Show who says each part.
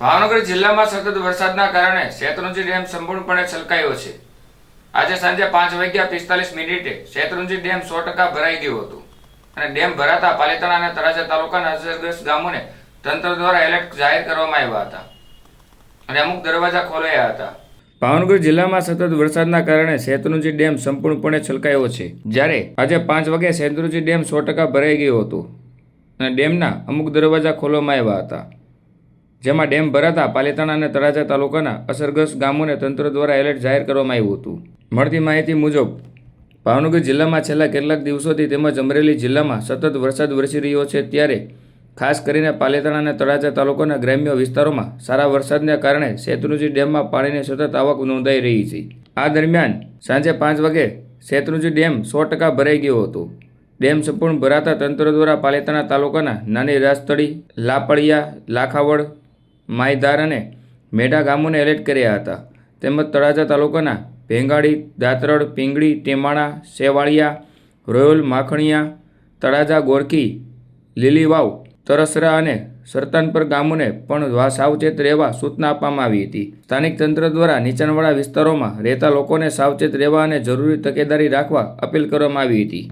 Speaker 1: ભાવનગર જિલ્લામાં સતત વરસાદના કારણે શેત્રુંજી ડેમ સંપૂર્ણપણે છલકાયો છે। આજે સાંજે 5:45 શેત્રુંજી ડેમ 100% ભરાઈ ગયો હતો અને ડેમ ભરાતા પાલિતાણા અને તળાજા તાલુકાના અસરગ્રસ્ત ગામોને તંત્ર દ્વારા એલર્ટ જાહેર કરવામાં આવ્યા હતા અને અમુક દરવાજા ખોલાયા હતા। ભાવનગર જિલ્લામાં સતત વરસાદના કારણે શેત્રુંજી ડેમ સંપૂર્ણપણે છલકાયો છે, જ્યારે આજે 5 વાગે શેત્રુંજી ડેમ 100% ભરાઈ ગયો હતો અને ડેમના અમુક દરવાજા ખોલવામાં આવ્યા હતા, જેમાં ડેમ ભરાતા પાલિતાણા અને તળાજા તાલુકાના અસરગ્રસ્ત ગામોને તંત્ર દ્વારા એલર્ટ જાહેર કરવામાં આવ્યું હતું। મળતી માહિતી મુજબ ભાવનગર જિલ્લામાં છેલ્લા કેટલાક દિવસોથી તેમજ અમરેલી જિલ્લામાં સતત વરસાદ વરસી રહ્યો છે, ત્યારે ખાસ કરીને પાલિતાણા અને તળાજા તાલુકાના ગ્રામ્ય વિસ્તારોમાં સારા વરસાદને કારણે શેત્રુંજી ડેમમાં પાણીની સતત આવક નોંધાઈ રહી છે। આ દરમિયાન સાંજે 5 વાગે શેત્રુંજી ડેમ 100% ભરાઈ ગયો હતો। ડેમ સંપૂર્ણ ભરાતા તંત્ર દ્વારા પાલિતાણા તાલુકાના નાની રાસતળી, લાપડિયા, લાખાવડ, માયધાર અને મેઢા ગામોને એલર્ટ કર્યા હતા, તેમજ તળાજા તાલુકાના ભેંગાડી, દાતરડ, પીંગળી, ટેમાણા, સેવાળિયા, રોયલ, માખણીયા, તળાજા, ગોરખી, લીલીવાવ, તરસરા અને સરતાનપર ગામોને પણ સાવચેત રહેવા સૂચના આપવામાં આવી હતી। સ્થાનિક તંત્ર દ્વારા નીચાણવાળા વિસ્તારોમાં રહેતા લોકોને સાવચેત રહેવા અને જરૂરી તકેદારી રાખવા અપીલ કરવામાં આવી હતી।